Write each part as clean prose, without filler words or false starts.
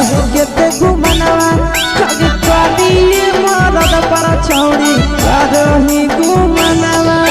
के घुमनवा आगे करिए मरद पर छौड़ी करही घुमनवा।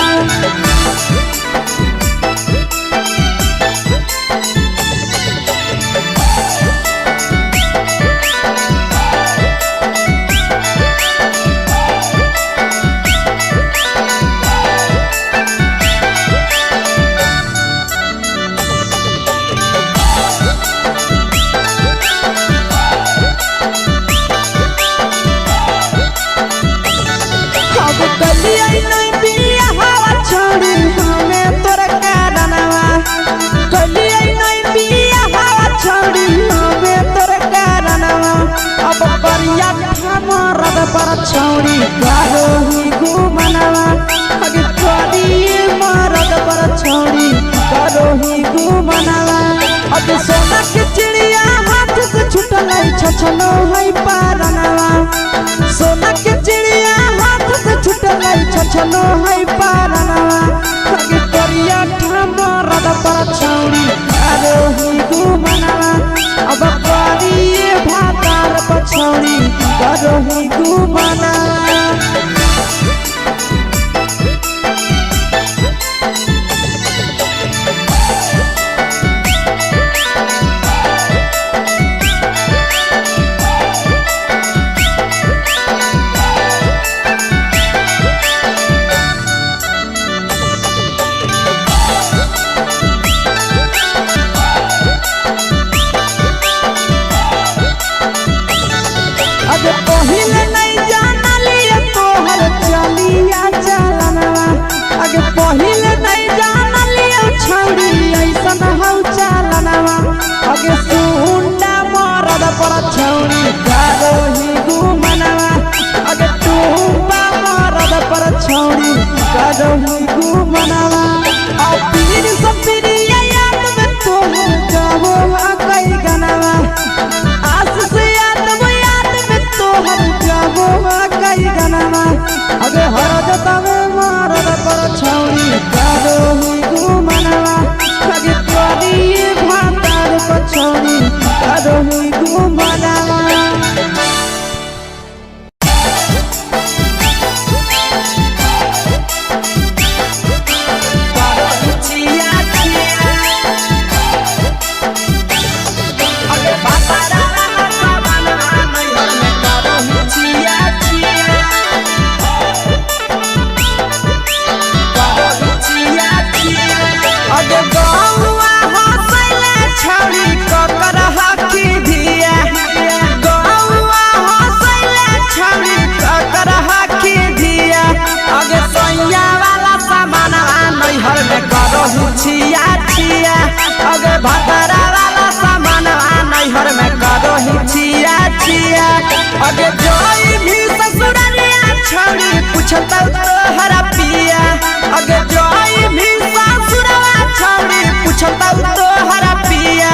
मरद पर छौड़ी करही घुमनवा आगे करिए मरद पर छौड़ी करही घुमनवा। अगे सोना के चिड़िया हाथ से छूटल छछनो है पारनवा। सोना के चिड़िया हाथ से छूटल छछनो है पारनवा आगे करिया मरद पर छौड़ी करही घुमनवा। अब करिए भातार पर छौड़ी करही घुमनवा। पहिले नहीं जानलिए तोहर चलिया चलनवा आगे पहिले नहीं जानलिए छौड़ी ऐसन हौ चलनवा आगे सुंडा मरद पर छौड़ी करही घुमनवा आगे टूपा मरद पर छौड़ी करही घुमनवा। और पीर सब पीरिया याद में तोहर जाबो कई गनवा आस से कई गनवा अगे हरजतवे मरद पर छौड़ी करही घुमनवा आगे करिए भातार पर छौड़ी करही घुमनवा। अगे भातारा वाला सामान नैहर में करही छिया छिया अगे जोई भी ससुरालिया छौड़ी पूछता तोहरा पिया अगे जोई भी ससुरवा छौड़ी पूछता तोहरा पिया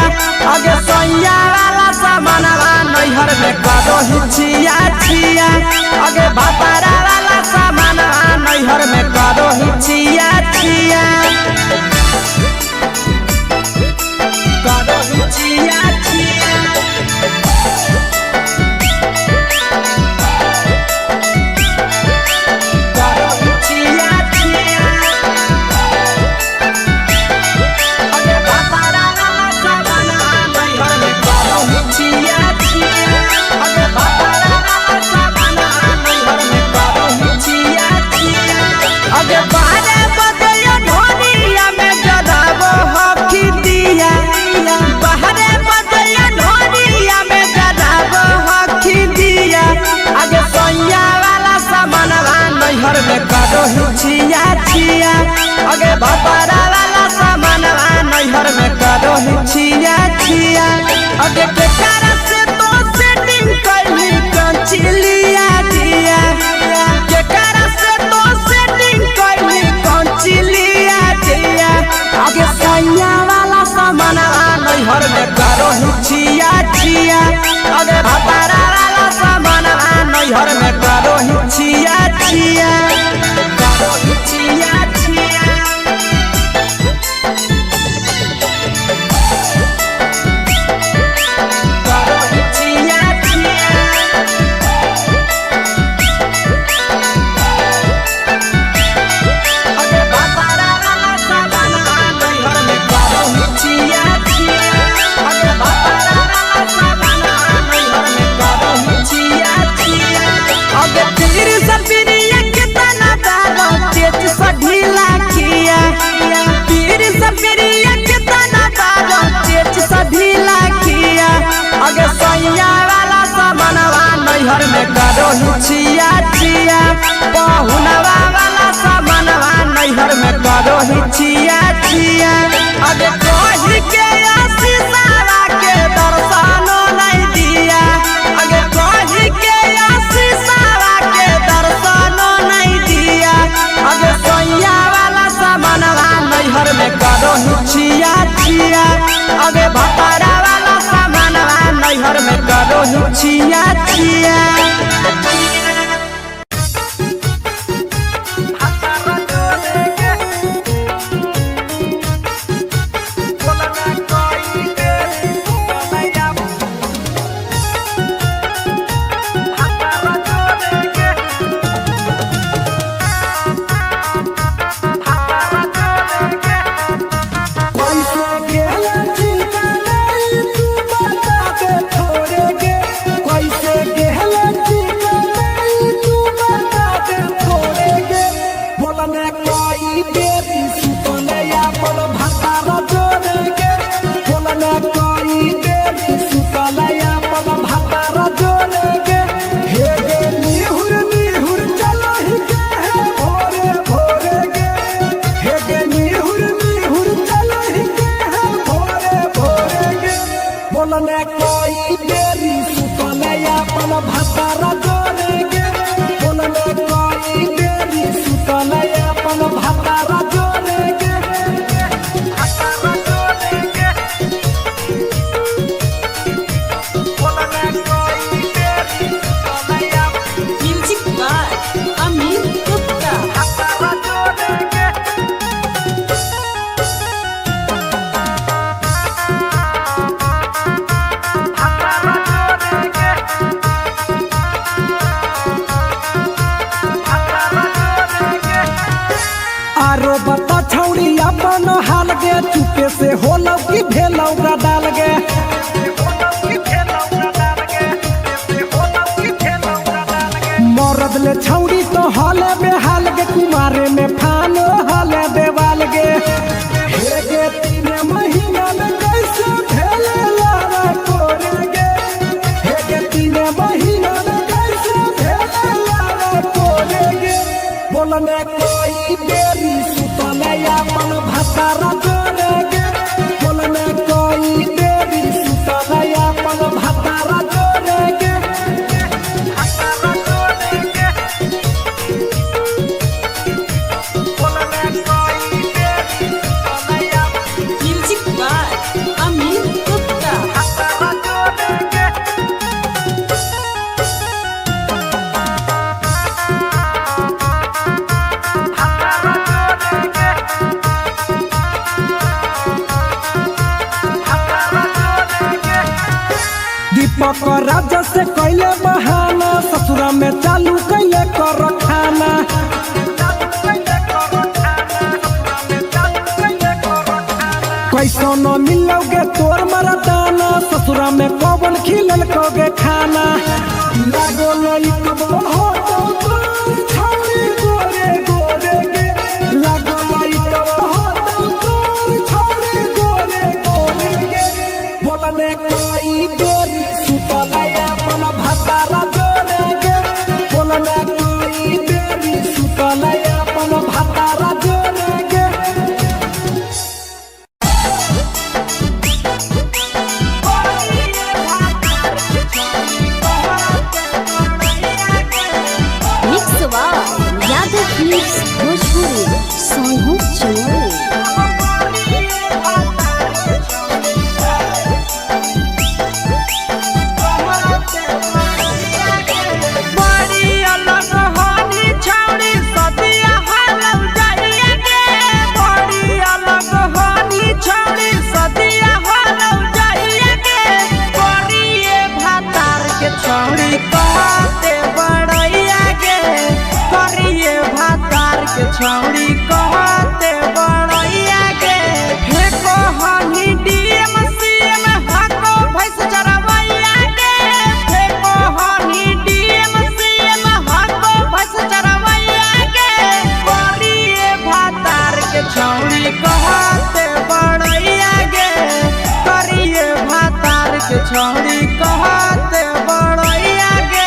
अगे सैया वाला सामान नैहर में करही छिया छिया अगे भातारा वाला सामान नैहर में करही छिया छिया करही छिया छिया। करही छिया छिया अगे भातारा वाला सामान नैहर में करही छिया छिया अगे भातारा वाला सामान नैहर में करही छिया छिया अगे बारे बदया ढोलिया में जदाबो हकी दिया बाहरे बदया ढोलिया में जदाबो हकी दिया आगे सैया वाला सामान नैहर में करही छिया छिया अगे भातारा वाला सामान नैहर में करही छिया छिया अगे केकरा से तो सेटिंग करही कंचिलिया दिया केकरा से तो सेटिंग करही कंचिलिया दिया आगे सैया वाला सामान नैहर में करही छिया छिया अगे भातारा वाला सामान नैहर में करही छिया छिया करही छिया छिया। नैहर में करो हिचिया छिया पहुनवा वाला सामानवा नैहर में करो हिचिया छिया अगे कही के आशीषवा के दर्शनो नहीं दिया अगे कही के आशीषवा के दर्शनो नहीं दिया अगे सोया वाला सामानवा नैहर में करो हिचिया छिया अगे भतारा वाला सामानवा नैहर में करो हिचिया छिया चुपे से होलौ की भेलौ का डाल गे मरद ले छौड़ी तो हले बेहाल गे कुमारे में फान हले देवाल गे हे गे 3 महीना में कैसे भेले लारा कोरे गे हे गे 3 महीना में कैसे भेले लारा कोरे गे बोलने कोई देरी सुतले अपन भतारा राजा से कैले बहाना ससुरा में चालू कैले कर खाना कैसो न मिलोगे तोर मरदाना ससुरा में कौन खिलल कोगे खाना लागो लई कबो हो तो छौरी गोरे गोरे गे लागो लई कबो हो तो छौरी गोरे गोरे गे बोलने कोई गोरी सुतलया अपन भतारा जोरे गे बोलने कोई देरी सुतलया अपन भतारा जोरे गे मिक्सवा यादव फिल्म्स भोजपुरी सोनू चुनरी छौड़ी कहते बड़ैया के हे कहनी डीएम सीएम हको भैंस चरवैया के हे कहनी डीएम सीएम हको भैंस चरवैया के करिए भातार के छौड़ी कहते बड़ैया के करिए भातार के छौड़ी कहते बड़ैया के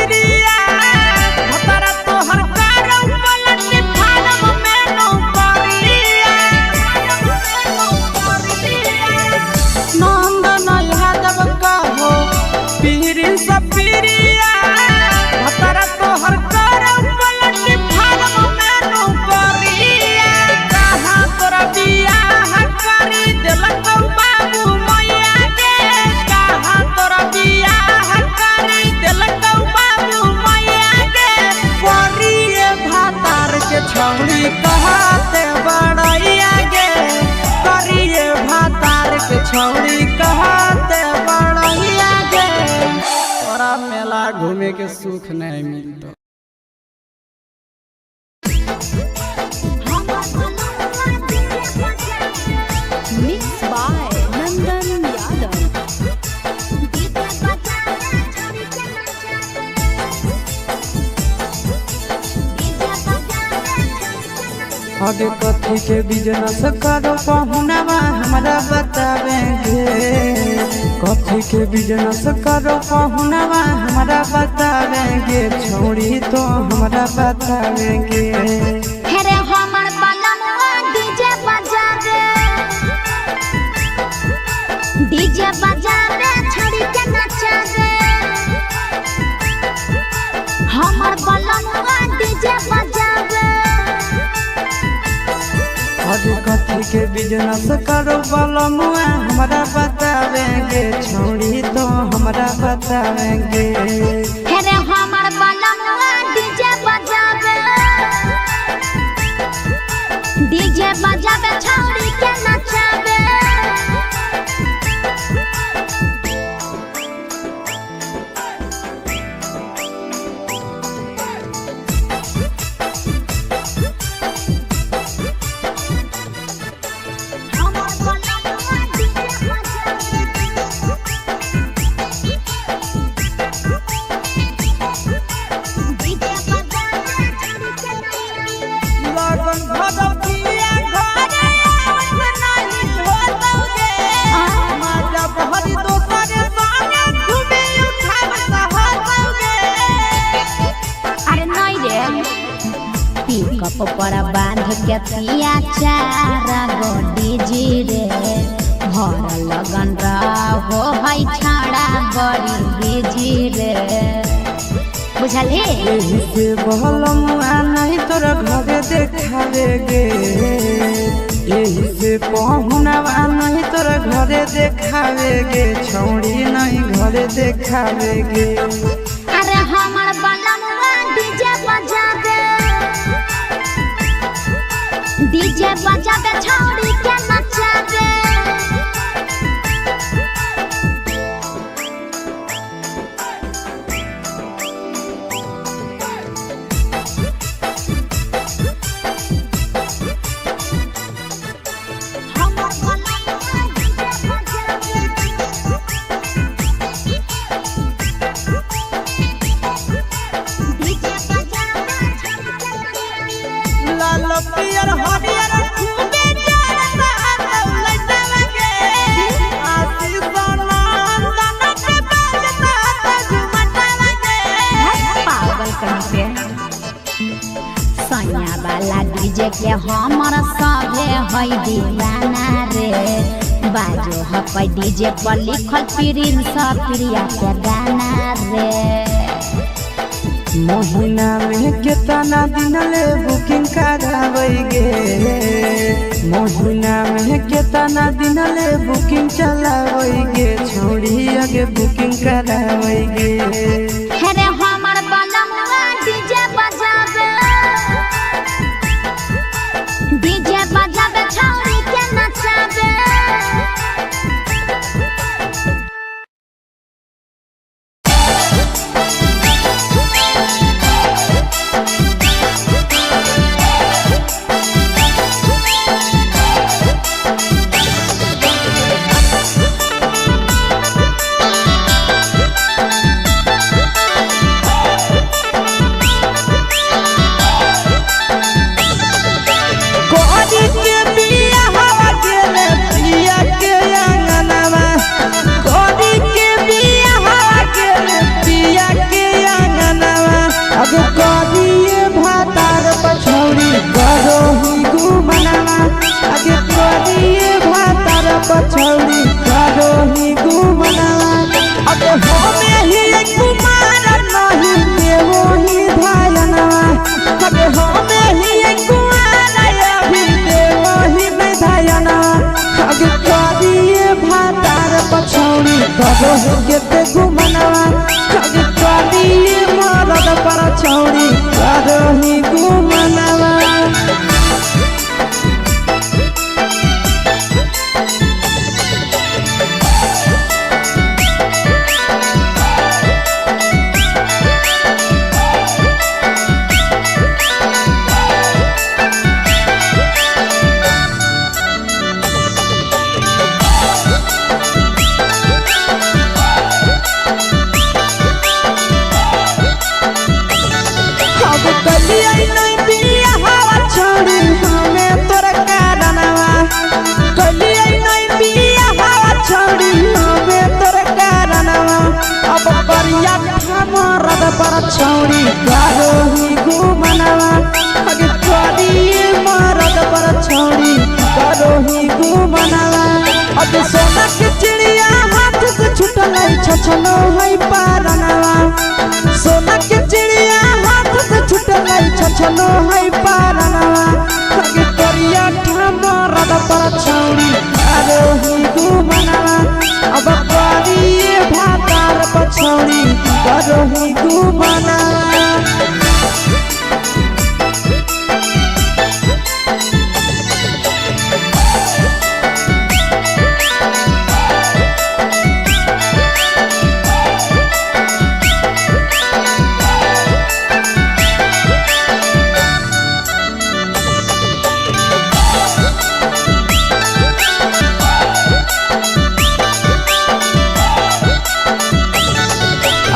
पिरिया भतरा तोहर कारौ पलट फारम में नौकरिया नंदन यादव कहो पीरी सब पिरिया भतरा तोहर कारौ पलट फारम में नौकरिया कहाँ तोरा बियाह करी देलकौ बाबू मैया के कहाँ तोरा बियाह करी देलकौ बाबू मैया के करिए भातार के छौड़ी कहते बड़ैया गे करिए भातार के छौड़ी कहते बड़ैया गे तोरा मेला घूमे के सुख नहीं मिलतो मिक्स बाय नंदन यादव। आगे कथी के बिजनेस करो पहुनवा हमरा बतावेंगे कथी के बिजनेस करो पहुनवा हमरा बतावेंगे छोड़ी तो हमरा बतावेंगे हेरे हमर बलमुआ डीजे बजावे छड़ी के नचावे हमर बलमुआ डीजे बजावे आगे कथी के बिजनेस करो बलमुआ हमरा बतावेंगे छोड़ी तो हमरा बतावेंगे हेरे हमर बलमुआ डीजे बजावे छड़ी के नचावे लगन भदौतिया घरे आवत नहीं होतौगे माजा बहरी दोसर संगे घूमे उठावत होतौगे अरे नहीं रे पिकअप पर बांध के पिया चारा गोडी जी रे भर लगन रहो है छाड़ा बड़ी बीजी रे बुझली एही से बहलमुआ नहीं तोरा घरे देखावेगे एही से पहुनवा नहीं तोरा घरे देखावेगे छौड़ी नहीं घरे देखावेगे अरे हमर बलमुआ डीजे बजावे छौड़ी के नचावे लाल पियर हरियर खूबे जरता लइटा लगे आशीष नंदन के बाजता झुमटा लगे पागल कहीं पे सैया वाला डीजे के हमर सभे है दीवाना रे बाजो हपै डीजे पर लिखल प्रिंस प्रिया के गाना रे महीना में कितना दिन ले बुकिंग करावेगे महीना में कितना दिन ले बुकिंग चलावेगे छोड़ी आगे बुकिंग करावेगे हेरे हमर बलमुआ डीजे बजावे छौड़ी के नचावे ही केते घुमनवा अगे कदी मरद पर छौड़ी करो ही घुमनवा पर छौड़ी करो ही घुमनवा अगे कदी मरद पर छौड़ी करो ही घुमनवा अगे सोना के चिड़िया हाथ से छूटल छछनो है पारनवा सोना के चिड़िया हाथ से छूटल छछनो है पारनवा अगे करिया मरद पर छौड़ी करो ही घुमनवा अब कदी भातार पर छौड़ी करो ही घुमनवा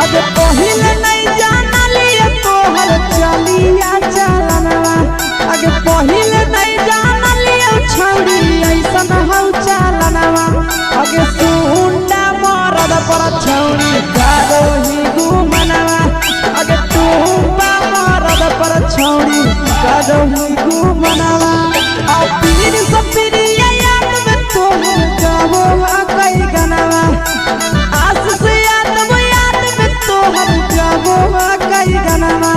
अगे पहिले नहीं जानलिए तोहर चलिया चलनवा अगे पहिले नहीं जानलिए छौड़ी ऐसन हौ चलनवा अगे सुंडा मरद पर छौड़ी करो ही घुमनवा अगे टूपा मरद पर छौड़ी करो ही घुमनवा आ पीर सब पीरिया याद में तोहर गावो कई गनवा आस से कई गनवा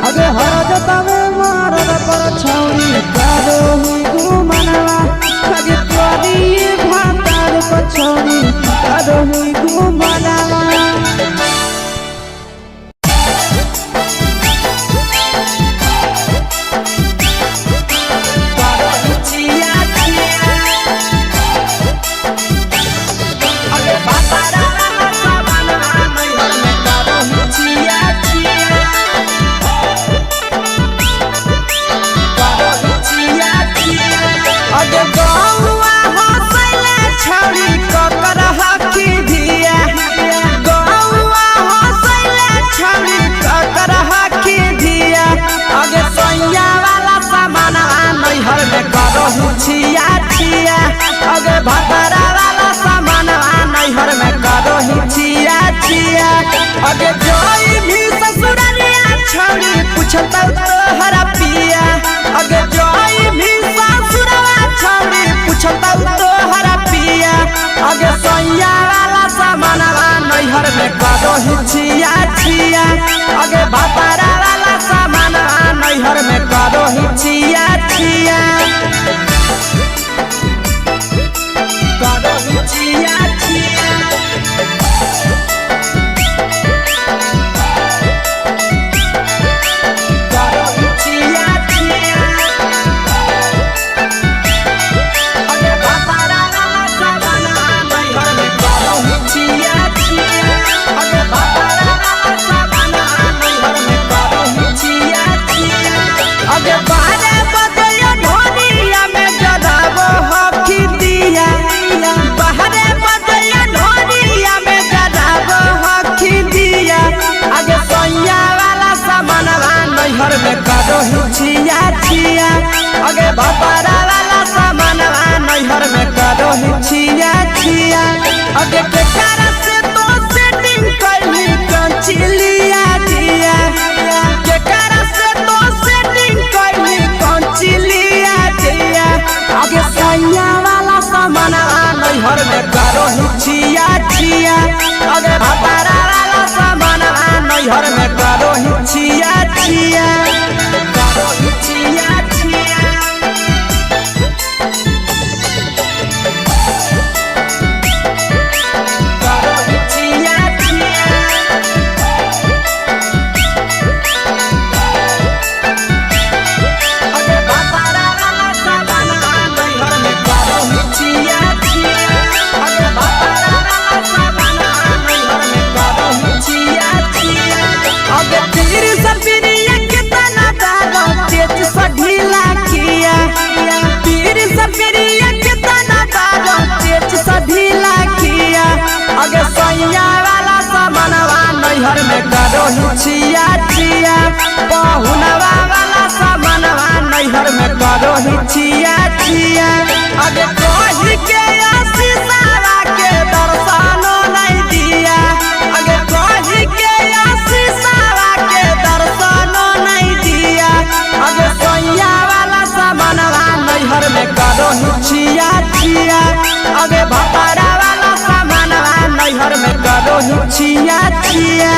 अगे हरदता में मरद पर छौड़ी करो ही घुमनवा अगे कदी भातार पर छौड़ी करो ही घुमनवा छिया छिया अगे भतरा वाला सामान नैहर में करो ही छिया छिया अगे जोई भी ससुरालिया छौड़ी पूछता तोहरा पिया अगे जोई भी ससुरवा छौड़ी पूछता तोहरा पिया अगे सैया वाला सामान नैहर में करो ही छिया छिया अगे भतरा वाला सामान नैहर में करो ही छिया छिया करो ही छिया छिया करो ही छिया छिया अगे भतरा वाला सामान नैहर में करो ही छिया छिया अगे भतरा वाला सामान नैहर में करो ही छिया छिया अगे बारे बदलियो ढोनिया में जराबो हकी दिया बाहरे बदलियो ढोनिया में जराबो हकी दिया आगे सैया वाला सामान नैहर में करो ही छिया छिया आगे भतरा वाला सामान नैहर में करो ही छिया छिया आगे केकरा से तो सेटिंग कइली कंचिलिया दिया केकरा से तो सेटिंग कइली कंचिलिया दिया आगे सैया वाला सामान नैहर में करो ही छिया छिया आगे भतरा वाला सामान नैहर में करो ही छिया छिया करो ही छिया छिया छिया छिया पहुनवा वाला सामानवा नैहर में करो ही छिया छिया अगे कही के आशीषवा के दर्शनो नहीं दिया अगे कही के आशीषवा के दर्शनो नहीं दिया अगे सोया वाला सामानवा नैहर में करो ही छिया छिया अगे भतारा वाला सामानवा नैहर में करो ही छिया छिया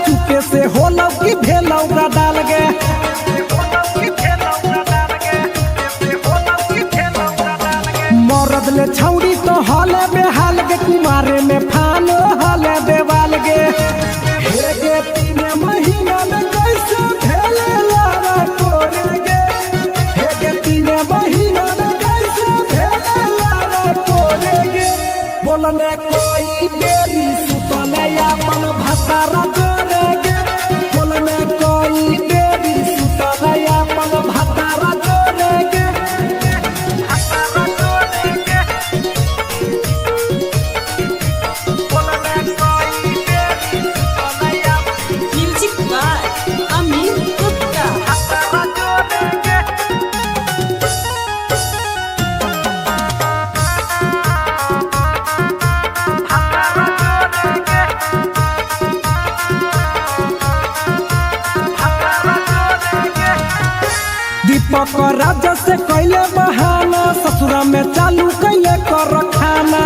चुपे से होलौ की भेलौ डाल गे मरद ले छौड़ी तो हले बेहाल गे कुमारे में फानो हले देवाल गे हे गे 3 महीना में कैसे भेले लारा तोरे गे हे गे 3 महीना में कैसे भेले लारा तोरे गे बोलने कोई बेरी सुतले अपन भतारा राजा से कैले बहाना ससुरा में चालू कैले कर खाना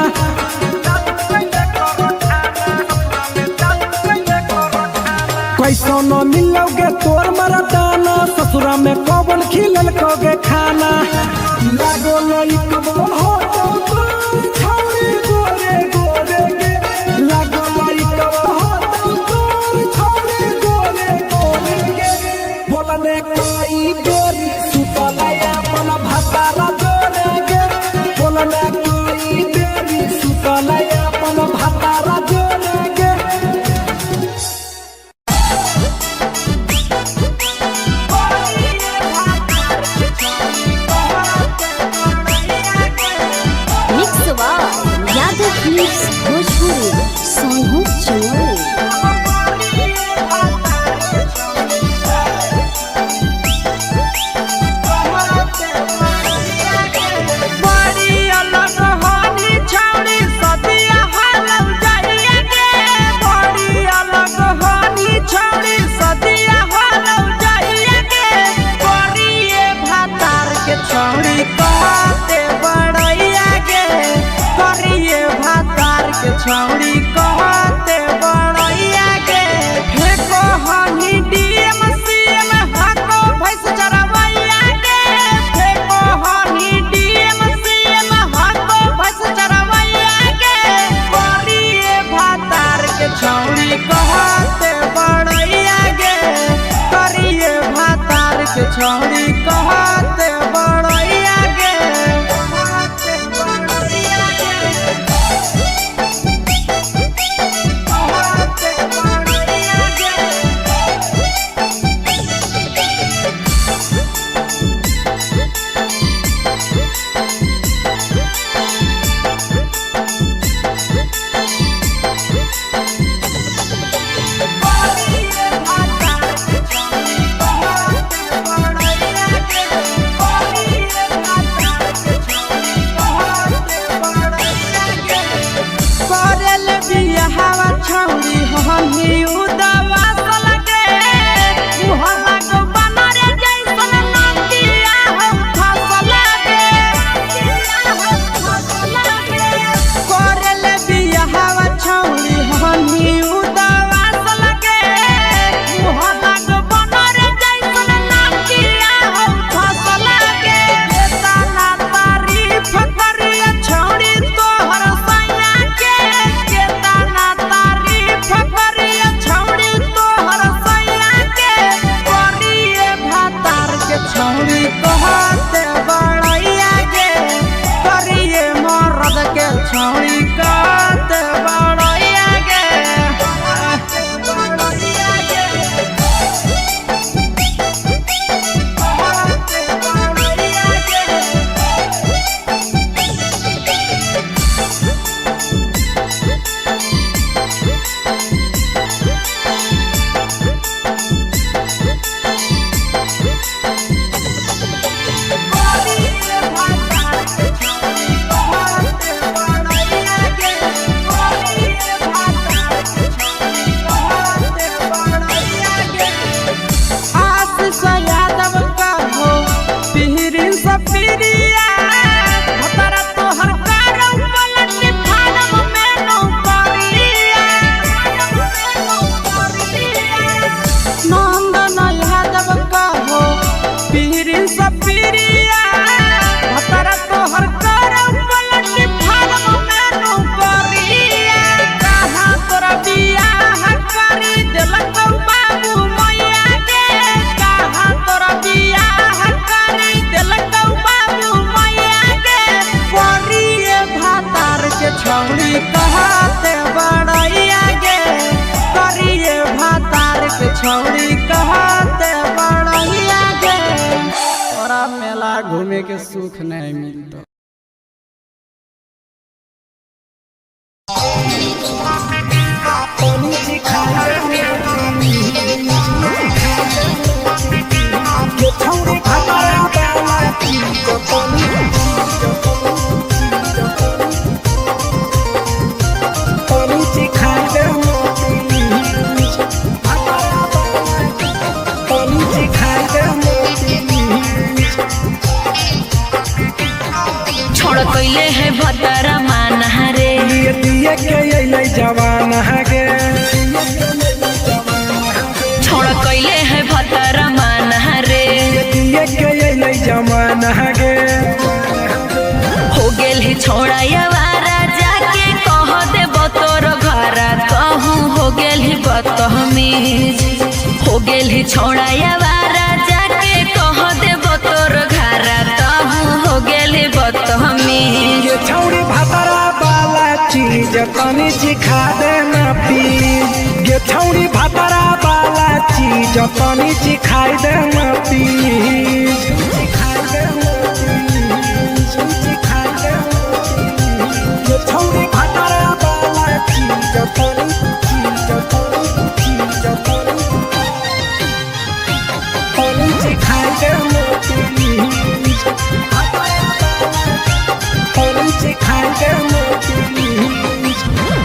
कैसो न मिलोगे तोर मरदाना ससुरा में कौन खिलल कोगे खाना लागो लई कब हो छौरी गोरे गोरे गे लागो लई कब हो छौरी गोरे गोरे गे बोलने कोई बेरी भतारा जोड़े गे बोलने कोई बेरी सुतले अपन भतारा जोड़े गे मिक्सवा यादव फिल्म्स भोजपुरी सोनू चोरी छौड़ी कहते छौरी हनी उदावा लगे मुहला को बनरे जैसन नदिया हम फसल लगे करले बियाहवा छौरी हनी उदावा लगे मुहला को बनरे जैसन नदिया हम फसल लगे केतना तारीफ करिया छौरी तोहर सैया के केतना तारीफ करिया छौरी तोहर सैया के करिए भातार के छौरी कहते बड़ैया के करिए मर्द के छौरी कहते बड़ैया के बड़ैया के यादव का हो पिहरिन सपिरिया भतरा तोहर कारौ पलट फाड़म में नौकरिया नंदन यादव का हो पिहरिन सपिरिया भतरा तोहर कारौ पलट फाड़म में नौकरिया कहाँ तोरा बियाह करी देलकौ बाबू मैया के कहाँ तोरा बियाह करी देलकौ बाबू मैया के करिए भातार के छौरी कहते बड़ैया गे करिए भातार के छौरी कहते बड़ैया गे तोरा मेला घूमे के सुख नहीं मिलता छोड़ कैले है भतरा मान रे दिए के अइलै जवान गे छोड़ कैले है भतरा मान रे दिए के अइलै जवान गे हो गेल ही छोड़ा यवारा जाके कह दे तोर घर कहूँ हो गेल ही बदतमीज हो गेल ही छोड़ा यवारा जाके कह दे तोर घर कहूँ हो गेल ही बदतमीज ये छौरी भातरा वाला चीज तनी सिखा दे ना प्लीज ये छौरी भातरा वाला चीज तनी सिखाई दे ना प्लीज ये छौरी भातरा वाला चीज तनी सिखाई दे ना प्लीज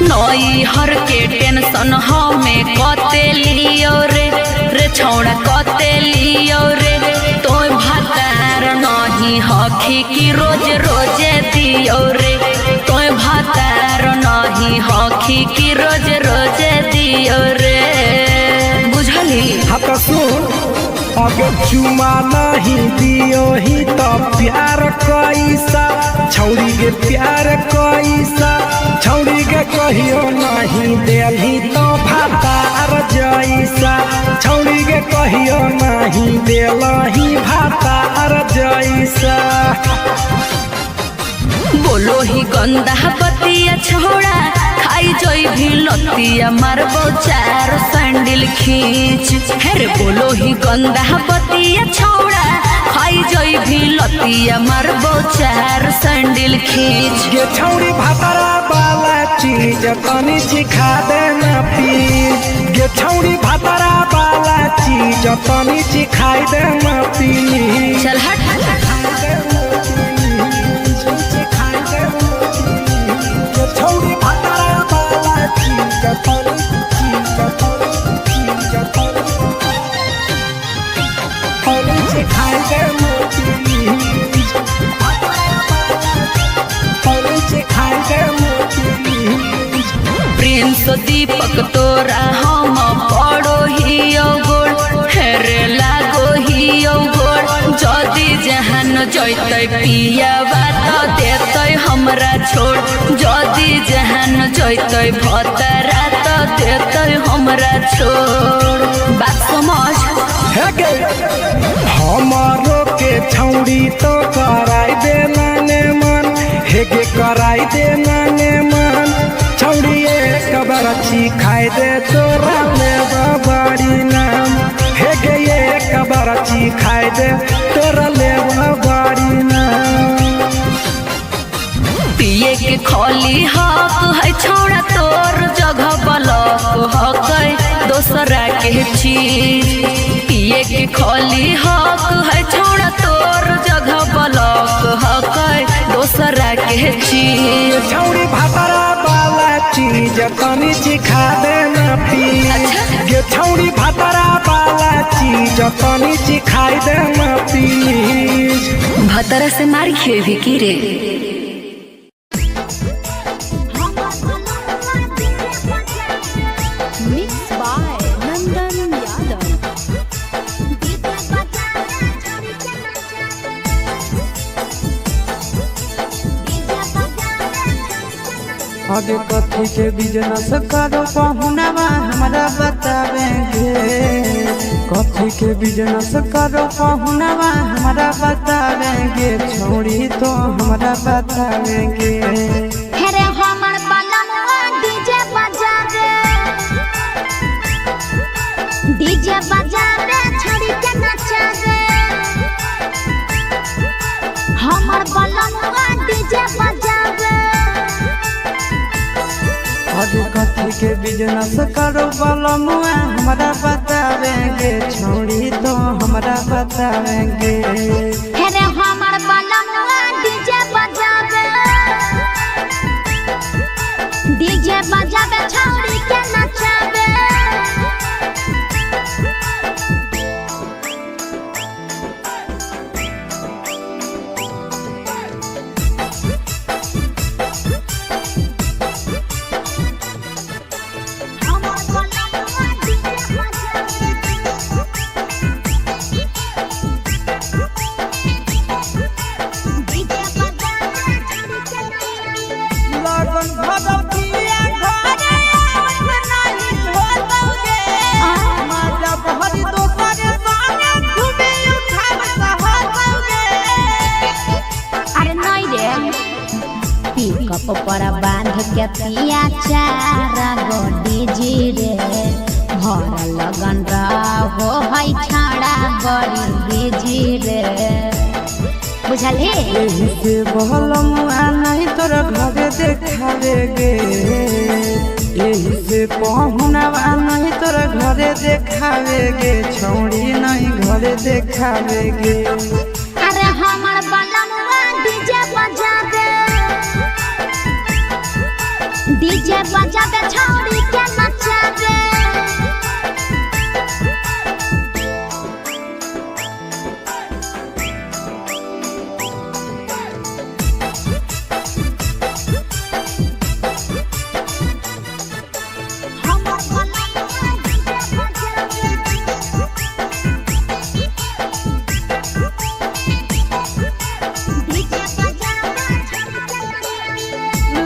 नई हर के टेंशन हमें कते लियो रे छौड़ा कते लियो रे तो भातार नहीं हखी की रोज रोजे दियो रे तो भातार नहीं हखी की रोज रोजे दियो रे बुझली हक सुन अगर चुमा नहीं दियो ही तो प्यार कैसा छौरी के प्यार कैसा छौरी के कहियो नहीं देली तो भातार जैसा छौरी के कहियो नहीं देलही भातार जैसा बोलो ही गंदा बतिया छोड़ा खाई जोई भी लतिया मारबो चार सैंडल खींच हेरे बोलो ही गंदा बतिया छोड़ा खाई जोई भी लतिया मारबो चार सैंडल खींच ये छौरी भातरा वाला चीज तनी सिखा दे ना प्लीज ये छौरी भातरा वाला चीज तनी सिखाई दे ना प्लीज चल हट छौरी भातरा वाला चीज तनी दीपक तोरा हम पड़ो ही गोड़ हेरे लागो ही गोड़ जदि जहान जैते पिया बात देते हमरा छोड़ जदि जहान जैते भतरा तो देते हमरा छोड़ बात समझ हमारो के छौड़ी तो कराई दे नाने मन हेगे कराई दे नाने मन छौड़ी एक बरछी खाई दे तोरा लेब बड़ी नाम हेगे एक बरछी खाई दे तोरा लेब बड़ी नाम पिए के खोली हक है छौड़ा तोर जगह बलक हक दोसरा के चीज पिए के खोली हक है छौड़ा तोर जगह बलक हक दोसरा के चीज छौड़ी भातरा वाला चीज तनी चिखा दे ना पी गे छौड़ी भातरा वाला चीज तनी चिखाई दे ना पी भतरा से मारी खेबी की रे Mixed by Nandan Yadav. आगे कथी के बिजनेस करो पहुनवा हमरा बतावेंगे कथी के बिजनेस करो पहुनवा हमरा बतावेंगे छोड़ी तो हमरा बतावेंगे हेरे हमर बलमुआ डीजे बजावे छड़ी के नचावे हमर बलमुआ डीजे बजावे आगे कथी के बिजनेस करो बलमुआ हमरा बतावेंगे छोड़ी तो हमरा बतावेंगे हेरे हमर बलमुआ डीजे बजावे छड़ी के नचावे लगन भदौतिया घरे नहीं होतौगे माजा बहरी दोसरे संगे घूमे उठाव सहतौगे अरे नहीं रे पिकअप पर बांध के पिया चार गो डीजी रे भर लगन रहो है छाड़ा बड़ी डीजी रे बुझल हे एही से बहलमुआ नहीं तोरा घरे देखावेगे एही से पहुनवा नहीं तोरा घरे देखावेगे छौड़ी नहीं घरे देखावेगे अरे हमर बलमुआ डीजे बजावे छौड़ी के नचावे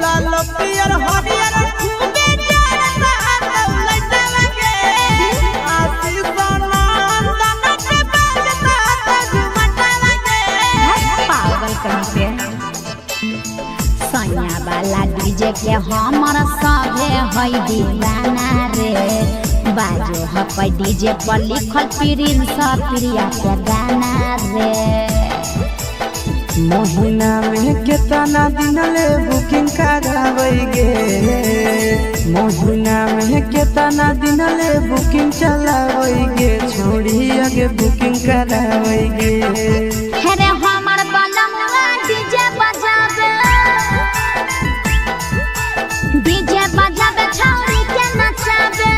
लाल पियर हरियर खूबे जरता दौलतवगे आशीष नंदन के बजता झुमटवगे पागल कहीं पे सैया वाला डीजे के हमर सभे है दीवाना रे बाजो है डीजे पर लिखल प्रिंस प्रिया के गाना रे महीना में कितना दिन ले बुकिंग करावेगे महीना में कितना दिन ले बुकिंग चलावेगे छोड़ी आगे बुकिंग करावेगे हेरे हमर बलमुआ डीजे बजावे छौड़ी के नचावे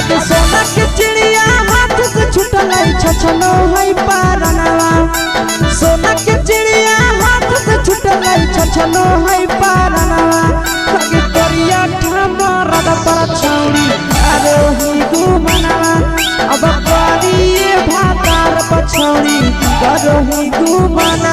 अगे सोना के चिड़िया हाथ से छूटल छछनो है पारनवा सोना के चिड़िया हाथ से छूटल छछनो है पारनवा अगे करिया ठमरद पर छौरी अरे ही घुमनवा अब करिए भातार पछौरी करो ही घुमनवा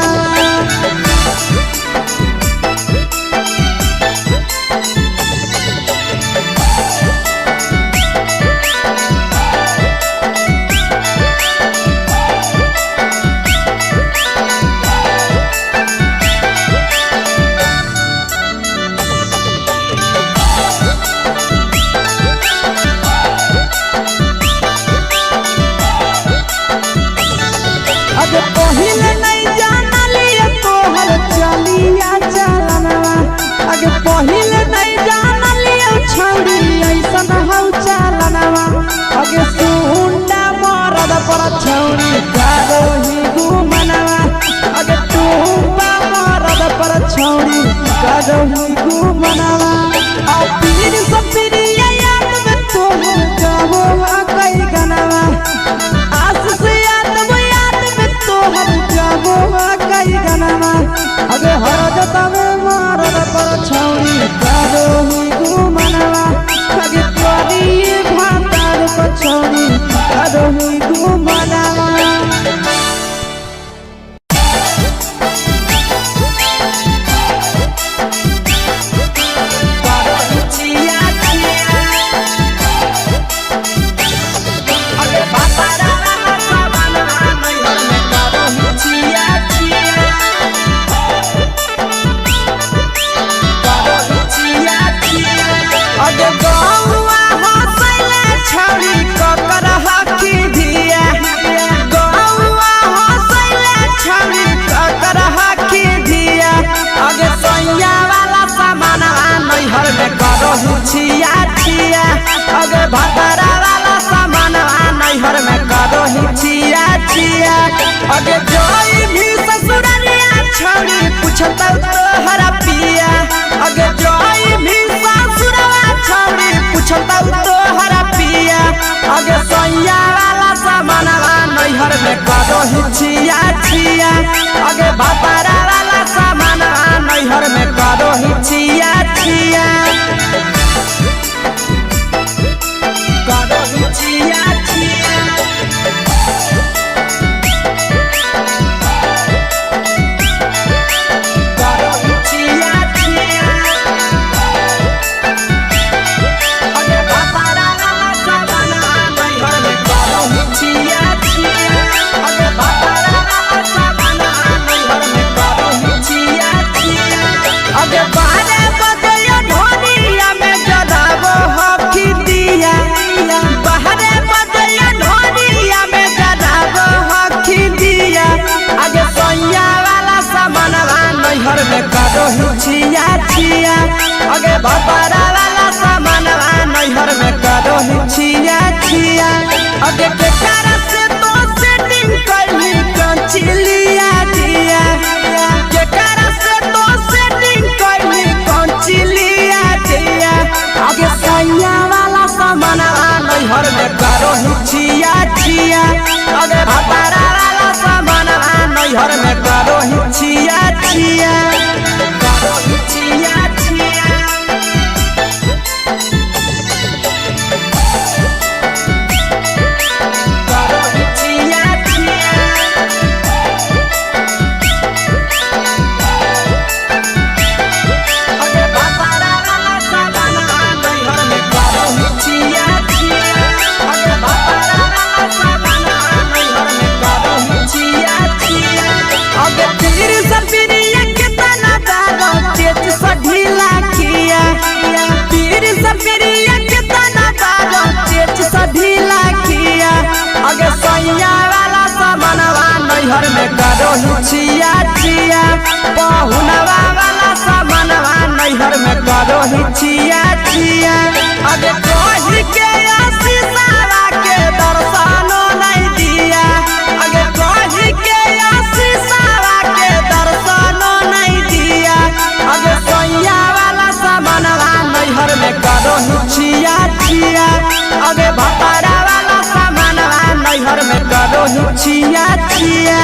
पहिले नहीं जानलिए तोहर चलिया चलनवा अगे पहिले नहीं जानलिए छौरी ऐसन हौ चलनवा अगे सुंडा मरद पर छौरी करो ही घुमनवा अगे टूपा मरद पर छौरी करो ही घुमनवा आ पीर सब पीरिया याद में तोहर जाबो कई गनवा आस से हर जाबो कई गनवा अगे हर जतवे मारद पर छौरी करो ही घुमनवा अगे तोरी भातार पर छौरी करो ही घुमनवा अगे भातारा वाला सामान नैहर में करो ही छिया छिया अगे जोई भी ससुरलिया छौरी पूछता तोहरा पिया अगे जोई भी ससुरवा छौरी पूछता तोहरा पिया अगे सैया वाला सामान नैहर में करो ही छिया छिया अगे भातारा वाला सामान नैहर में करो ही छिया छिया छिया छिया करो छिया छिया अगे भातारा वाला सामान नैहर में करो छिया छिया अगे भातारा वाला सामान नैहर में करो छिया छिया अगे बारे बदलियो ढोलिया में जलावो हकी दिया बाहरे बदलिया ढोलिया में जलावो हकी दिया आगे सैया वाला सामान नैहर में करो छिया छिया आगे भातारा वाला सामान नैहर में करो छिया छिया आगे केकरा से तो सेटिंग करनी कंचिलिया दिया केकरा से तो सेटिंग करनी कंचिलिया दिया आगे सैया वाला सामान नैहर में करो छिया छिया अगे भातारा वाला सामान नैहर में करो छिया छिया करो छिया छिया करो छिया छिया अगे भातारा वाला सामान नैहर में करो छिया छिया अगे भातारा वाला सामान नैहर में करो छिया छिया अगे तीर सपिरिया कितना दारो तेज सढीला किया तीर सपिरिया कितना दारो तेज सढीला किया अगे सैया वाला सामानवा नैहर में करो छिया छिया बहुनवा वाला सामानवा नैहर में करो छिया छिया अगे कोही के आशीषवा के दर्शनो नहीं दिया अगे कोही के आशीषवा के दर्शनो नहीं दिया अगे सैया वाला सामानवा नैहर में करो छिया छिया अगे भाता छिया छिया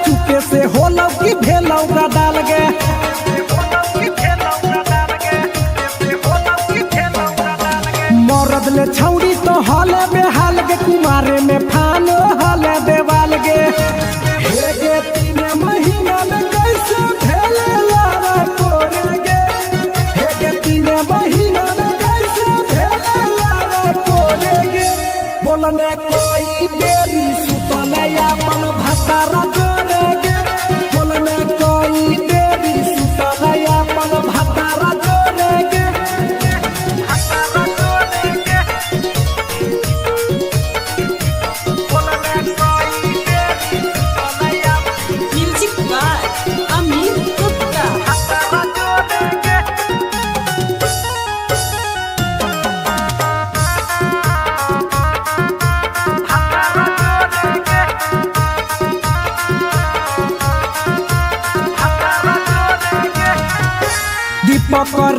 चुपे से होलौ की भेलौ का डाल गे मरद ले छौड़ी तो हले बेहाल गे कुमारे में फान हले देवाल गे हे गे 3 महीना में कैसे भेले लारा कोरे गे हे गे 3 महीना में कैसे भेले लारा कोरे गे बोलने कोई बेरी सुतले अपन भतारा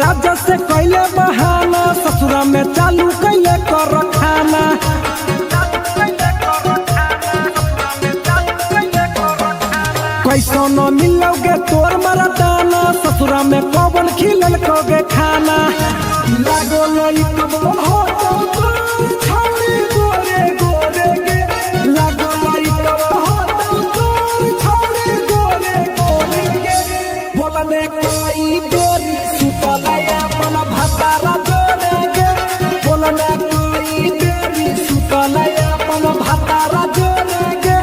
राजा से कैले बहाना ससुरा में चालू कैले कर खाना कैसो न मिलोगे तोर मरदाना ससुरा में कौन खिलल कोगे खाना लागो लई कब हो छौड़ी गोरे गोरे गे लागो लई कब हो छौड़ी गोरे गोरे गे बोलने कोई गोरी सुतलया अपन भतारा जोरे गे बोलने कोई गोरी सुतलया अपन भतारा जोरे गे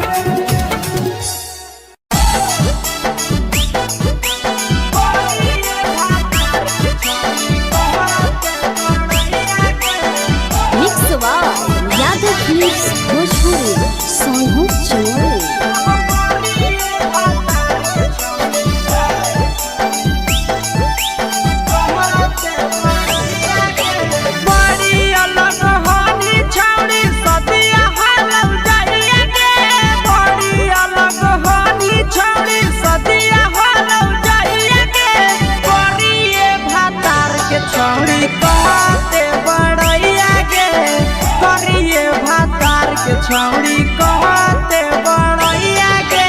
छौड़ी कहते बड़ैया के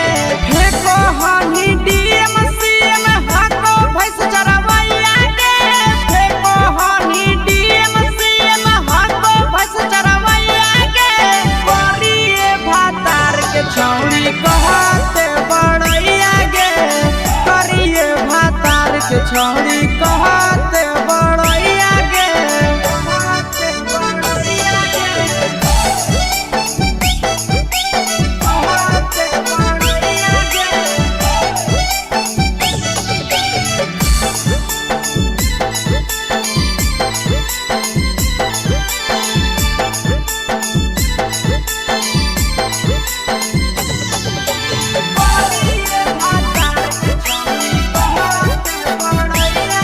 हे कहनी डीएम सीएम हको भैंस चरवैया के हे कहनी डीएम सीएम हको भैंस चरवैया के करिए भातार के छौड़ी कहते बड़ैया के करिए भातार के छौड़ी कहते बड़ैया के बड़ैया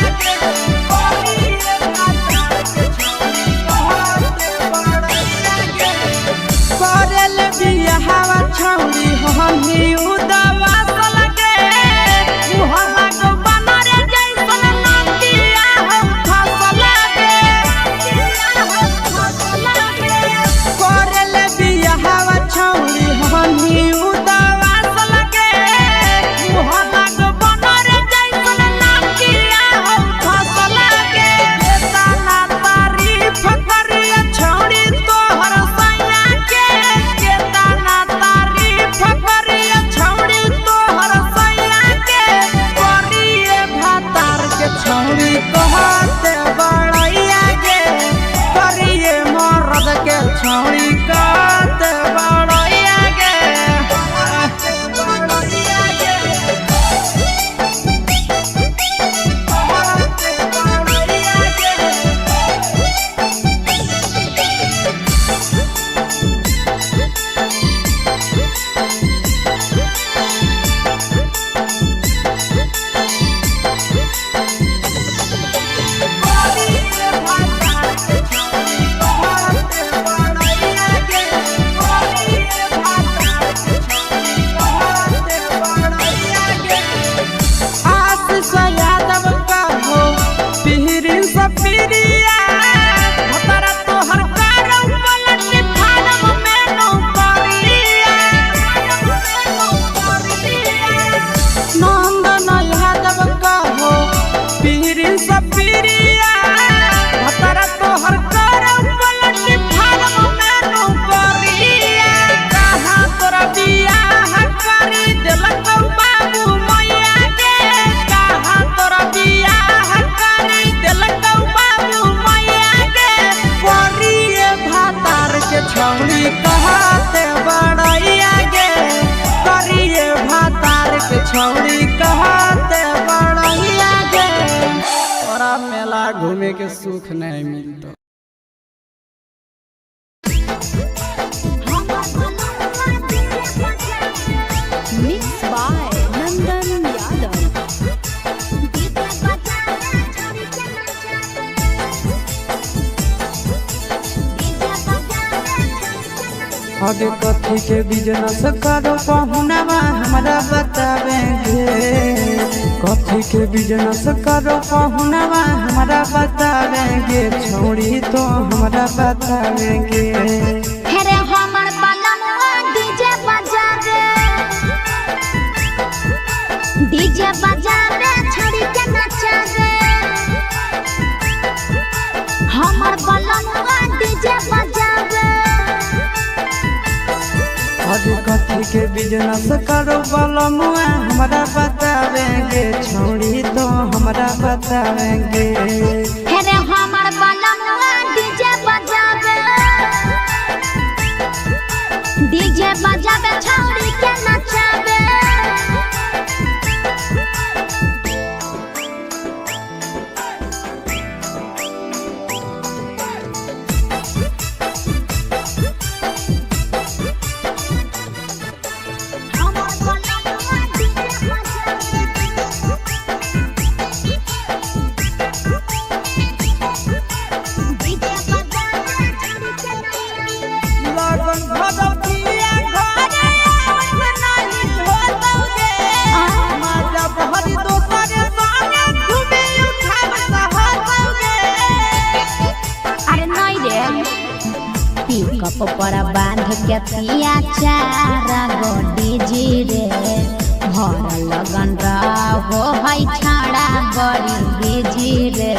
हमें के सुख नहीं मिलता। मिक्स बाय नंदन यादव। आगे कथी के बिजनेस करो पहुनवा हमरा बतावेंगे। कथी के बिजनेस करो पहुनवा हमरा बतावेंगे। छोड़ी तो हमरा बतावेंगे। हेरे हमर बलनुआ डीजे बजावे। डीजे बजावे छड़ी के नचावे। हमर बलनुआ डीजे बजावे। आगे कथी के बिजनेस करो बलमुआ हमरा बतावेंगे। छोड़ी तो हमरा बतावेंगे। हेरे हमर बलनुआ डीजे बजावे। डीजे बजावे छड़ी के नचावे। पिकअप पर बांध के पिया चारा गोडी जी रे। भर लगन रहो है छाड़ा बड़ी बीजी रे।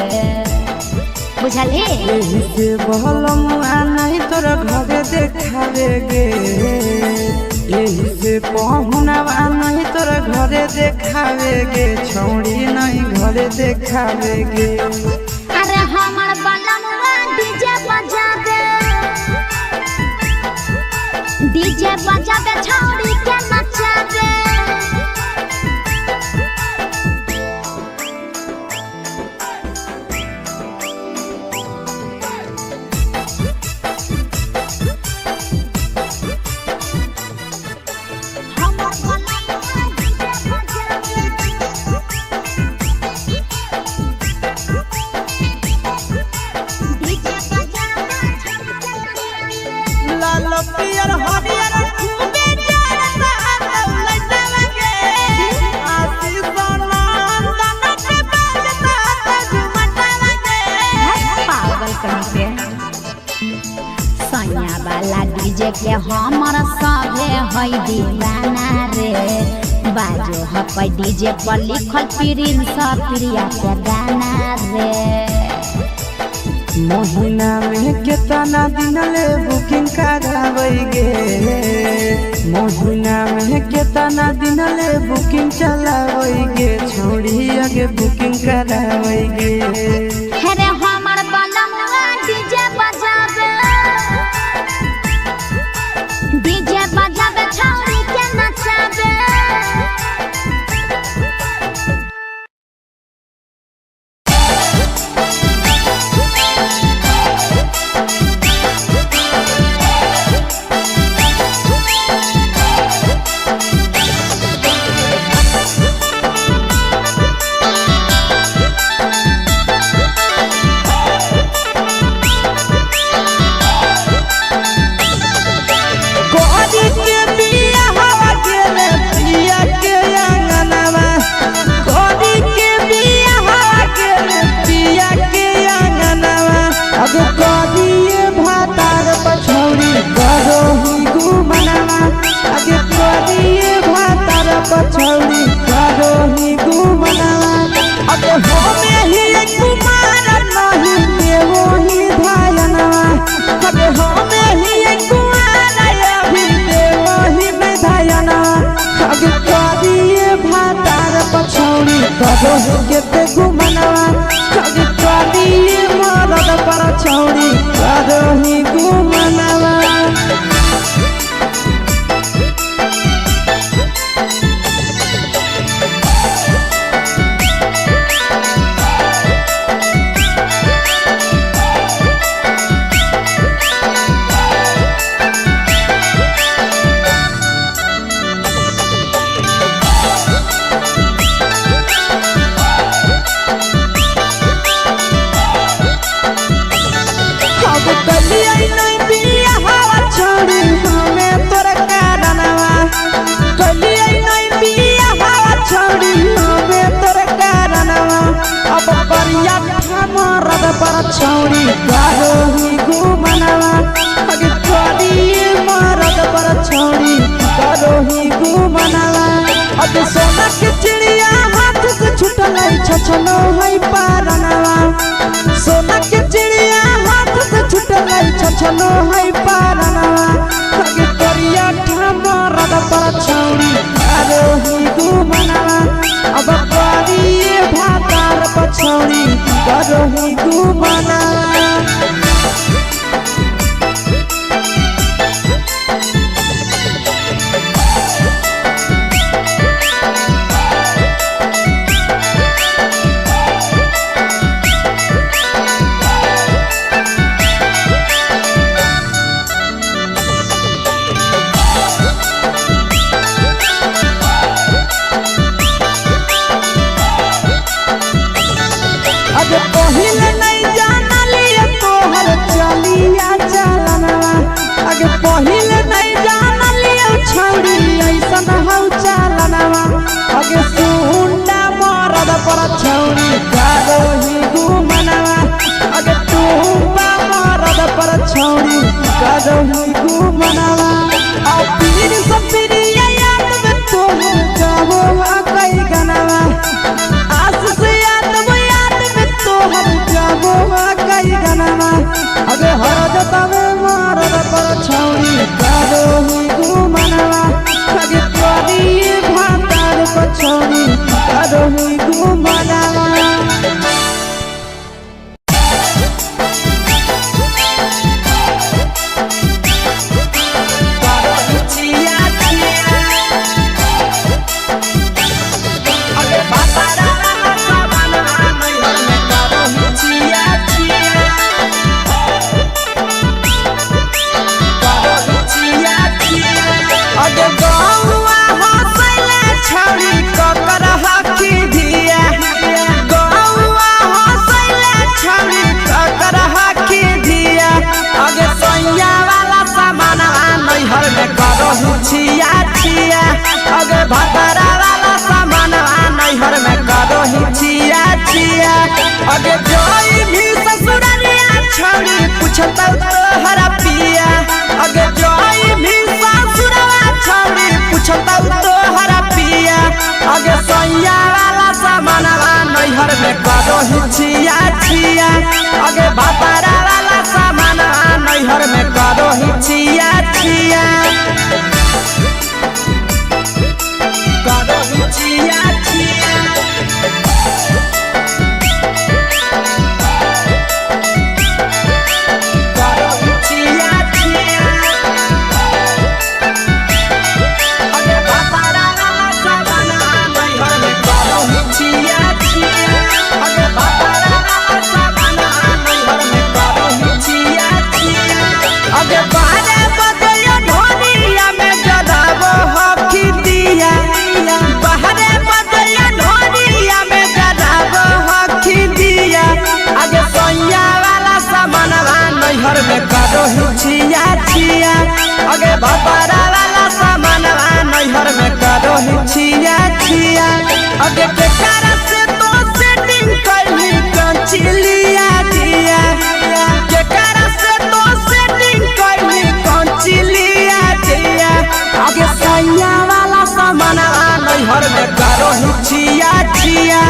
बुझली यही से बलमुआ नहीं तोर घरे देखावेगे। यही से पहुनवा नहीं तोर घरे देखावेगे। छोड़ी नहीं घरे देखावेगे। अरे हमर बलमुआ डीजे बजावे। डीजे बजावे छौड़ी के नचावे। सैया वाला डीजे के हमर सभे है दीवाना रे। बाजो है डीजे पर लिखल प्रिंस प्रिया के गाना रे। महीना में कितना दिन ले बुकिंग करावेगे। महीना में कितना दिन ले बुकिंग चलावेगे। छोड़ी आगे बुकिंग करावेगे। हेरे हमर बलमुआ डीजे बजावे। डीजे बजावे छौड़ी के नचावे। पछौड़ी करो ही घुमना। अबे हमें ही कुमार नहीं देवो ही धायना। अबे हमें ही कुमार अभी देवो ही धायना। अबे करिए भातार पछौड़ी करो के घुमना। अबे करिए मरद पछौड़ी करो ही घुमना। पर छौड़ी करोही घुमनवा अगे करिए मरद पर छौड़ी करोही घुमनवा अगे सोना के चिड़िया हाथ से छुटल छछनो है पारनवा सोना के चिड़िया हाथ से छुटल छछनो है पारनवा अगे करिया मरद पर छौड़ी करोही घुमनवा अब करिए भातार पछौड़ी करोही घुमनवा अगे पहिले नहीं जानलिए तोहर चलिया चलनवा अगे पहिले नहीं जानलिए छौड़ी ऐसन हौ चलनवा अगे सुंडा मरद पर छौड़ी करोही घुमनवा अगे टूपा मरद पर छौड़ी करोही घुमनवा आ पीर सब पीरिया याद में तोहर गावो कई गनवा आस से तोहर जाबो कई गनवा अगे हरद तवे मरद पर छौड़ी करोही घुमनवा अगे करिए भातार पर छौड़ी करोही घुमनवा छिया छिया अगे भतरा वाला सामान नैहर में करोही छिया छिया अगे जोई भी ससुरलिया छौड़ी पूछता तोहरा पिया अगे जोई भी ससुरवा छौड़ी पूछता तोहरा पिया अगे सैया वाला सामान नैहर में करोही छिया छिया अगे भतरा वाला सामान नैहर में करोही छिया छिया करोही छिया छिया करोही छिया छिया अगे भतरा वाला सामान नैहर में करोही छिया छिया अगे भतरा वाला सामान नैहर में करोही छिया छिया अगे बारे बदलियो ढोनिया में जलावो हकी दिया बाहरे बदलियो ढोनिया में जलावो हकी दिया आगे सैया वाला सामान नैहर में करोही छिया छिया आगे भतरा वाला सामान नैहर में करोही छिया छिया आगे केकरा से तो सेटिंग कइली कंचिलिया दिया केकरा से तो सेटिंग कइली कंचिलिया दिया आगे सैया वाला सामान नैहर में करोही छिया छिया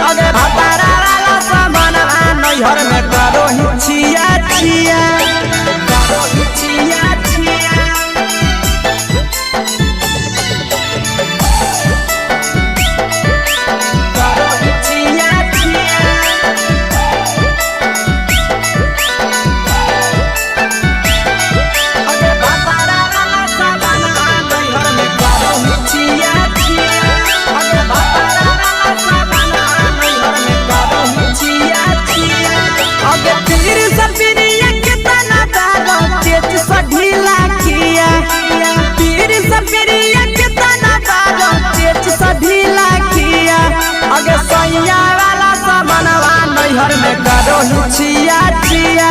आगे भतरा वाला सामान नैहर में करोही छिया छिया करोही छिया छिया करोही छिया छिया अगे भतरा वाला सामान नैहर में करोही छिया छिया अगे भतरा वाला सामान नैहर में करोही छिया छिया अगे तीर सपिरिया कितना डालो तेज से ढीला किया तीर सपिरिया कितना डालो तेज से ढीला किया अगे सैया वाला सामान नैहर में करोही छिया छिया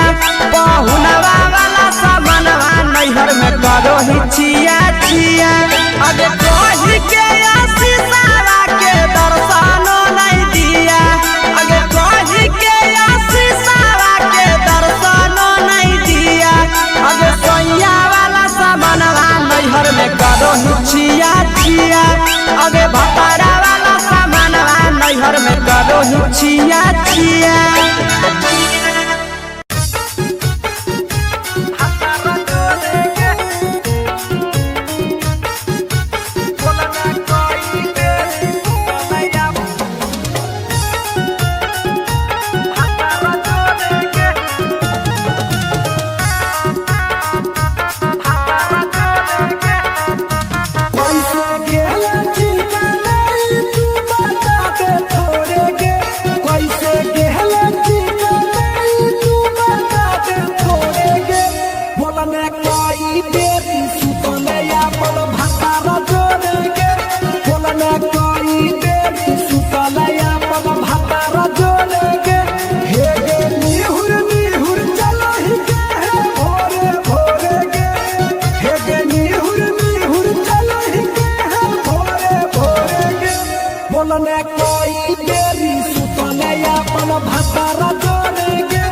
पहुनवा वाला सामान नैहर में करोही छिया छिया अगे कही के आशीषवा के दर्शनो नहीं दिया अगे कही के आशीषवा करहु छिया छिया बोलने कोई देरी सुतने अपन भतारा जोड़ेगे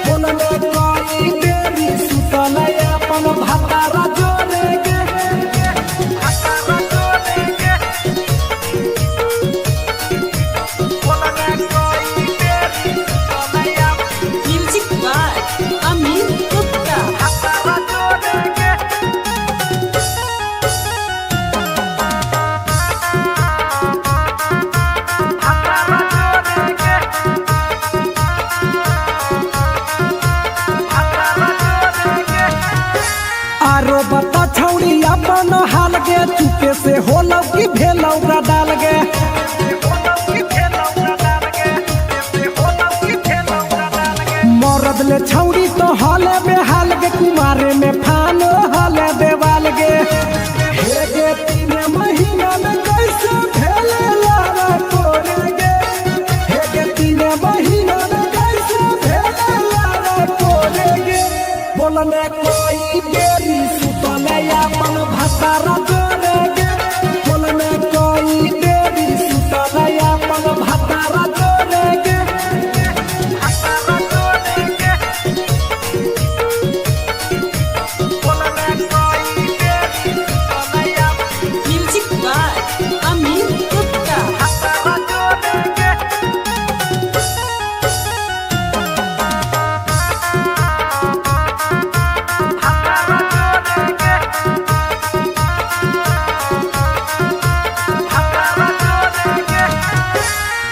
बोलने कोई देरी सुतने अपन भतारा जोड़ेगे म्यूजिक बाय अमित गुप्ता आरो बता छौड़ी अपन हाल गे चुपे से होलौ की भेलौ डाल गे मरद ले छौड़ी तो हले बेहाल गे कुमारे में फान हले देवाल गे हे गे 3 महीना में कैसे भेले लारा तोरे गे हे गे 3 महीना में कैसे भेले लारा तोरे गे बोलने कोई देरी सुतने अपन भतारा जोड़े गे बोलने कोई देरी सुतने अपन भतारा जोड़े गे म्यूजिक बाय अमित गुप्ता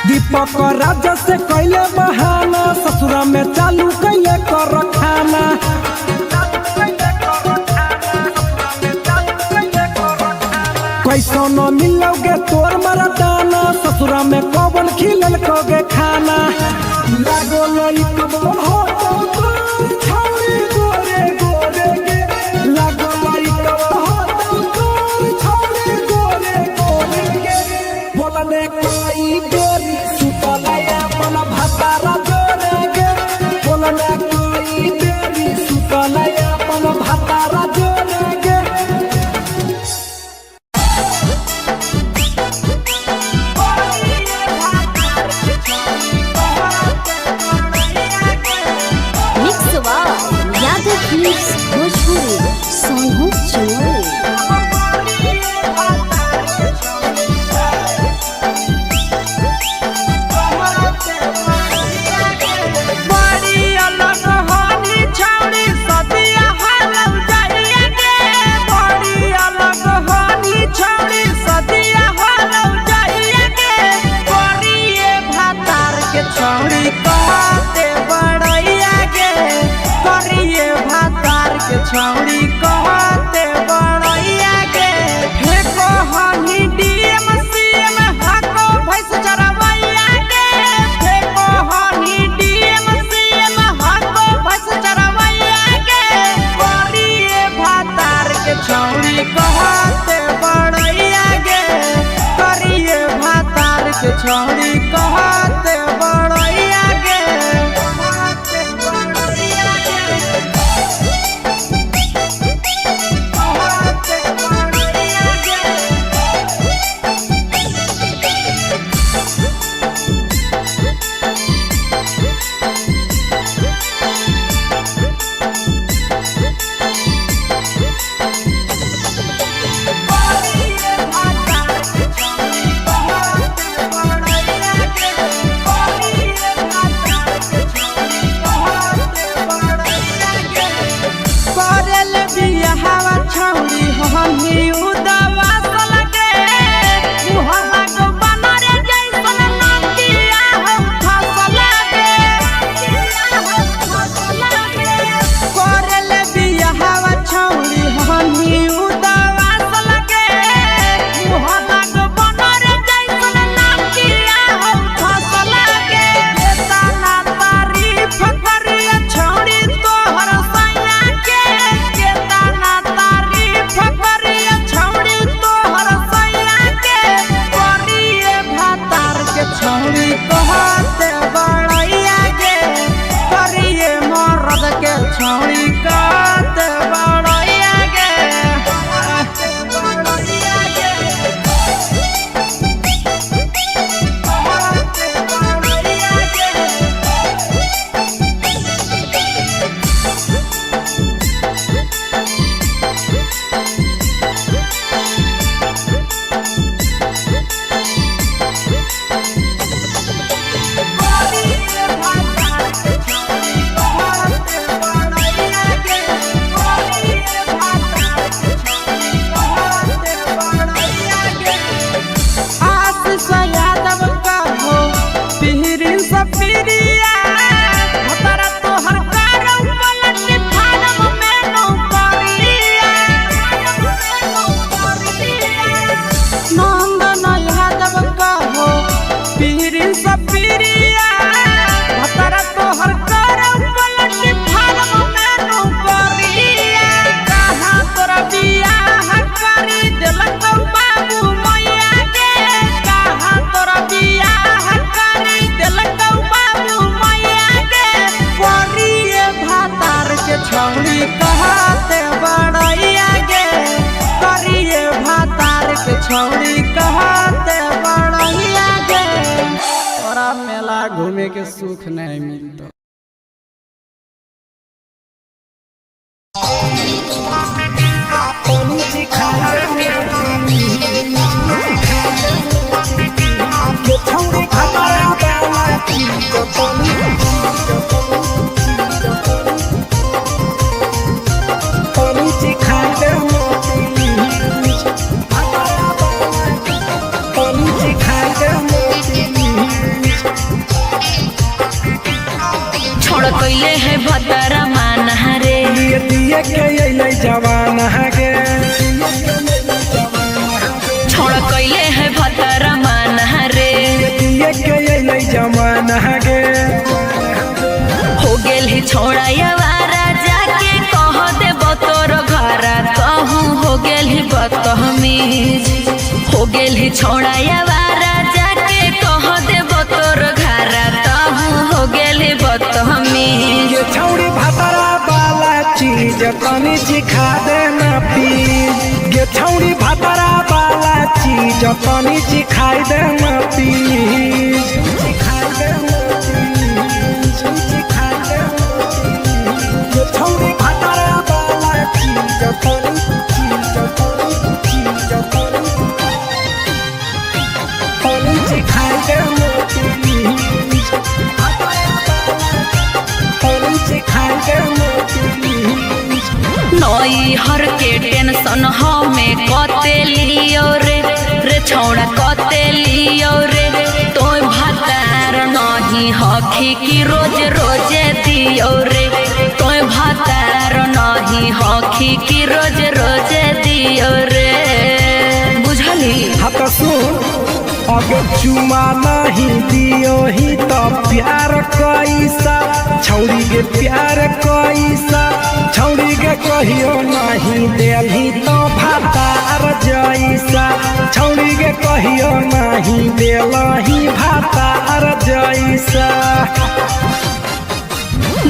दीपक राजा से कैले बहाना ससुरा में चालू कैले कर खाना कैसो न मिलोगे तोर मरदाना ससुरा में कौन खिलल कोगे खाना लागो लई कबो हो तो तोर छौरी गोरे गोरे गे लागो लई कबो हो तो तोर छौरी गोरे गोरे गे बोलने कोई देरी सुतले अपन भतारा जोड़े गे बोलने कोई देरी सुतले अपन भतारा जोड़े गे बोलिए भातार के छोरी के छौड़ी कहते बड़हिया गे तोरा मेला घूमे के सुख नहीं मिलता। छोड़ कैले है भतरा मान रे दिए के अइलै जवान गे छोड़ कैले है भतरा मान रे दिए के अइलै जवान गे हो गेल ही छोड़ा यारा जाके कह देबो तोर घर कहूँ हो गेल ही बदतमीज हो गेल ही छोड़ा यारा जाके कह देबो तोर घर कहूँ हो गेल ही बदतमीज। ये छौड़ी भतरा वाला चीज तनी सिखा दे ना प्लीज ये छौड़ी भतरा वाला चीज तनी सिखाई दे ना प्लीज सिखाई दे ना प्लीज सिखाई दे ये छौड़ी भतरा वाला चीज तनी सिखाई दे ना प्लीज सिखाई दे ना प्लीज नई हर के टेंशन हमें कते लियो रे छौड़ा कते लियो रे तोय भतार नहीं हखी की रोज रोजे दियो रे तोय भतार नहीं हखी की रोज रोजे दियो रे बुझली। हत सुन अगर चुमा नहीं दियो ही तो प्यार कैसा छौड़ी के प्यार कैसा छौड़ी के कहियो नहीं देलही तो भातार जैसा छौड़ी के कहियो नहीं देलही भातार जैसा।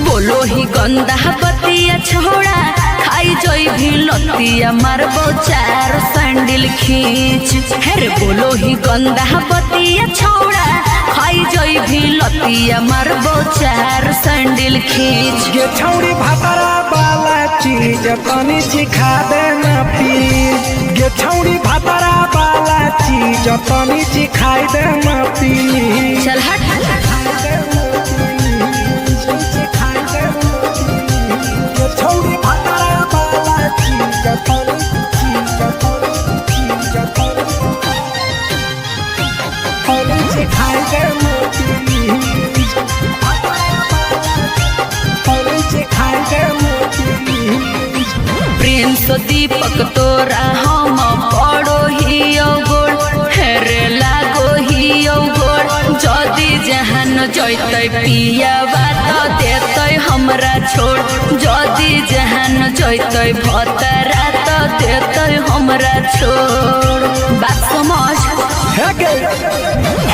बोलो ही गंदा बतिया छोड़ा खाई जोई भी लतिया मारबो चार सैंडल खींच हेरे बोलो ही गंदा बतिया छोड़ा खाई जोई भी लतिया मारबो चार सैंडल खींच। ये छौड़ी भतरा वाला चीज तनी सिखा दे ना प्लीज ये छौड़ी भतरा वाला चीज तनी सिखाई दे ना प्लीज चल हट छौड़ी भतरा वाला चीज तनी सिखाई दे ना प्लीज सिखाई दे ना प्लीज। प्रिंस दीपक तोरा हम पड़ो ही गोड़ हेरे लागो ही गोड़ जदी जहान जैतै पिया बात देतै हमरा छोड़ जदी जहान जैतै भतरा तो देतै हमरा छोड़ बात समझ।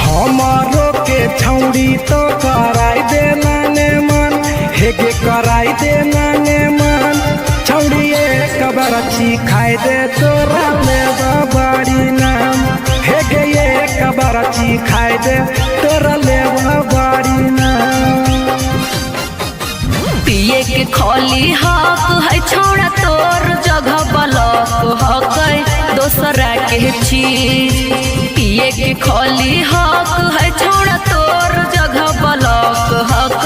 हमारो के छौड़ी तो कराई दे नाने मन हेगे कराई दे नाने मन छौड़ी एक बरछी खाई दे तोरा लेबा बड़ी नाम हेगे एक बरछी खाई दे तोरा लेबा बड़ी नाम। पिए के खोली हक है छोड़ा तोर जगह बलक हक दोसरा के चीज पिए के खोली हक है छोड़ा तोर जगह बलक हक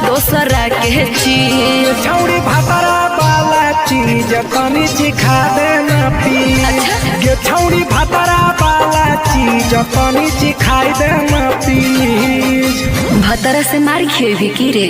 दोसरा के चीज। छौड़ी भतरा वाला चीज तनी सिखा दे ना प्लीज ये छौड़ी भतरा वाला चीज तनी सिखाई दे ना प्लीज। भतरा से मार खेबी की रे।